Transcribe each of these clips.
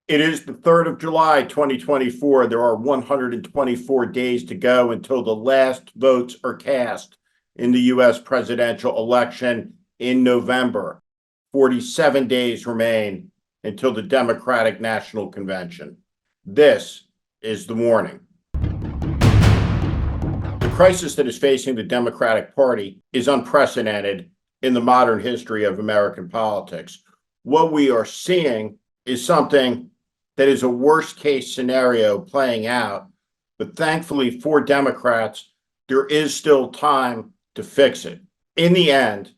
It is the 3rd of July, 2024. There are 124 days to go until the last votes are cast in the U.S. presidential election in November. 47 days remain until the Democratic National Convention. This is the warning. The crisis that is facing the Democratic Party is unprecedented in the modern history of American politics. What we are seeing is something that is a worst-case scenario playing out, but thankfully for Democrats, there is still time to fix it. In the end,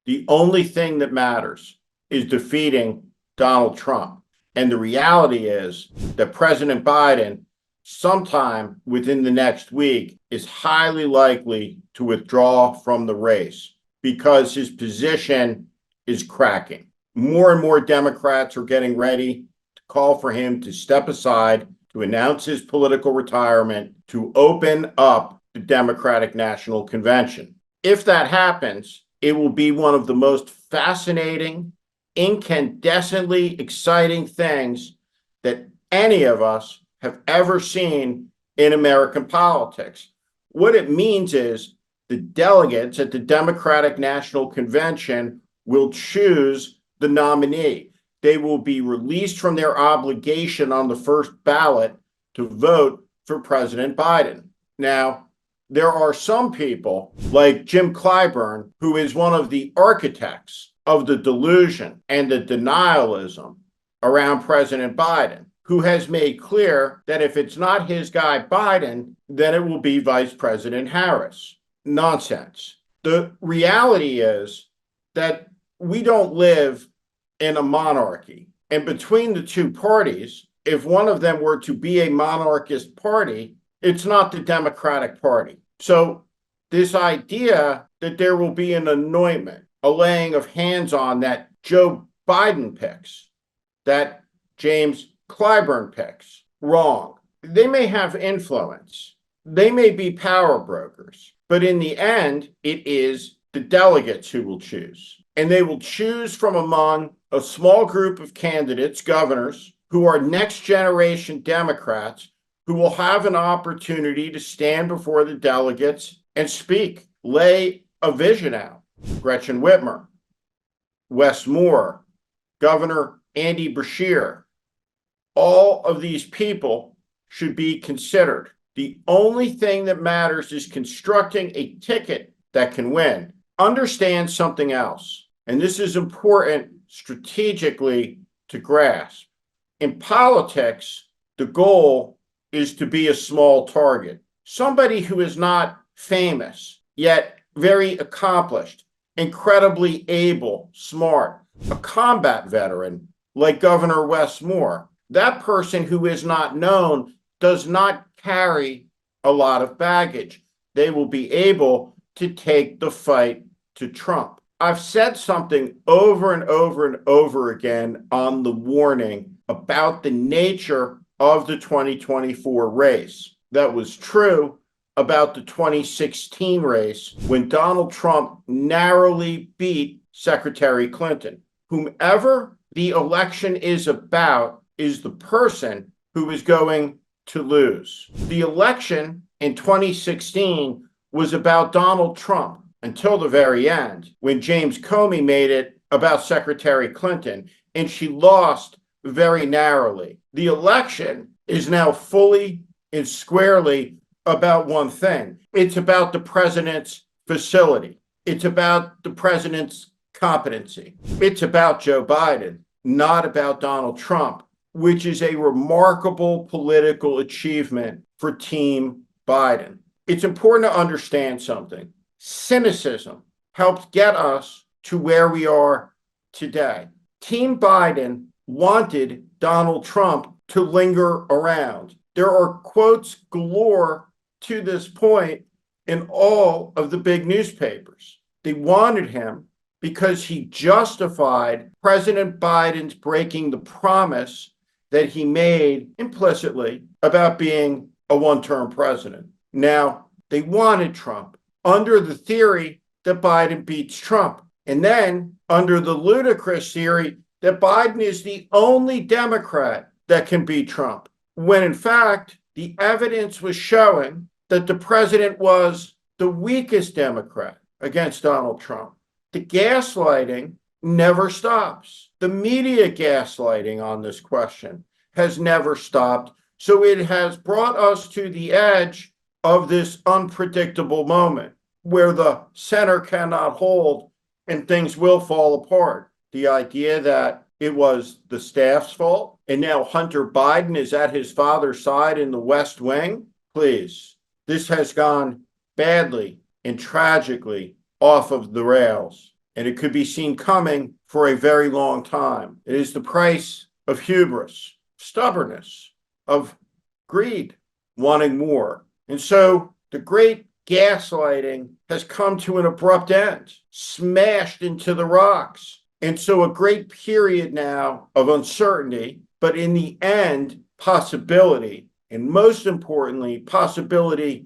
the only thing that matters is defeating Donald Trump. And the reality is that President Biden, sometime within the next week, is highly likely to withdraw from the race because his position is cracking. More and more Democrats are getting ready to call for him to step aside, to announce his political retirement, to open up the Democratic National Convention. If that happens, it will be one of the most fascinating, incandescently exciting things that any of us have ever seen in American politics. What it means is the delegates at the Democratic National Convention will choose the nominee. They will be released from their obligation on the first ballot to vote for President Biden. Now, there are some people like Jim Clyburn, who is one of the architects of the delusion and the denialism around President Biden, who has made clear that if it's not his guy Biden, then it will be Vice President Harris. Nonsense. The reality is that we don't live in a monarchy. And between the two parties, if one of them were to be a monarchist party, it's not the Democratic Party. So this idea that there will be an anointment, a laying of hands on that Joe Biden picks, that James Clyburn picks, wrong. They may have influence. They may be power brokers. But in the end, it is the delegates who will choose. And they will choose from among a small group of candidates, governors, who are next generation Democrats, who will have an opportunity to stand before the delegates and speak, lay a vision out. Gretchen Whitmer, Wes Moore, Governor Andy Beshear, all of these people should be considered. The only thing that matters is constructing a ticket that can win. Understand something else, and this is important strategically to grasp. In politics, the goal is to be a small target, somebody who is not famous, yet very accomplished, incredibly able, smart, a combat veteran like Governor Wes Moore. That person who is not known does not carry a lot of baggage. They will be able to take the fight to Trump. I've said something over and over and over again on the warning about the nature of the 2024 race. That was true about the 2016 race when Donald Trump narrowly beat Secretary Clinton. Whomever the election is about is the person who is going to lose. The election in 2016 was about Donald Trump until the very end, when James Comey made it about Secretary Clinton, and she lost very narrowly. The election is now fully and squarely about one thing. It's about the president's facility. It's about the president's competency. It's about Joe Biden, not about Donald Trump, which is a remarkable political achievement for Team Biden. It's important to understand something. Cynicism helped get us to where we are today. Team Biden wanted Donald Trump to linger around. There are quotes galore to this point in all of the big newspapers. They wanted him because he justified President Biden's breaking the promise that he made implicitly about being a one-term president. Now, they wanted Trump under the theory that Biden beats Trump, and then under the ludicrous theory that Biden is the only Democrat that can beat Trump, when in fact, the evidence was showing that the president was the weakest Democrat against Donald Trump. The gaslighting never stops. The media gaslighting on this question has never stopped. So it has brought us to the edge of this unpredictable moment where the center cannot hold and things will fall apart. The idea that it was the staff's fault and now Hunter Biden is at his father's side in the West Wing, please. This has gone badly and tragically off of the rails, and it could be seen coming for a very long time. It is the price of hubris, stubbornness, of greed, wanting more. And so the great gaslighting has come to an abrupt end, smashed into the rocks. And so a great period now of uncertainty, but in the end, possibility, and most importantly, possibility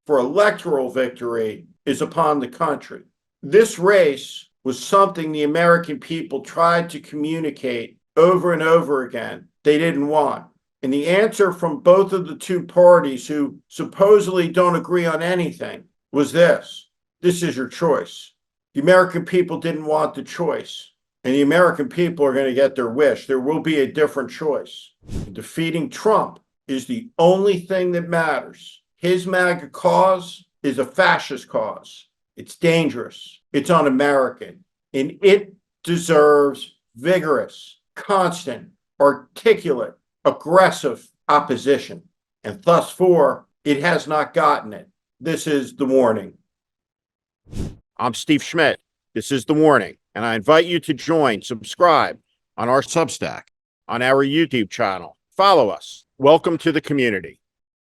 for electoral victory is upon the country. This race was something the American people tried to communicate over and over again they didn't want. And the answer from both of the two parties who supposedly don't agree on anything was this: this is your choice. The American people didn't want the choice, and the American people are going to get their wish. There will be a different choice. Defeating Trump is the only thing that matters. His MAGA cause is a fascist cause. It's dangerous. It's un-American. And it deserves vigorous, constant, articulate, aggressive opposition. And thus far, it has not gotten it. This is The Warning. I'm Steve Schmidt. This is The Warning. And I invite you to subscribe on our Substack, on our YouTube channel. Follow us. Welcome to the community.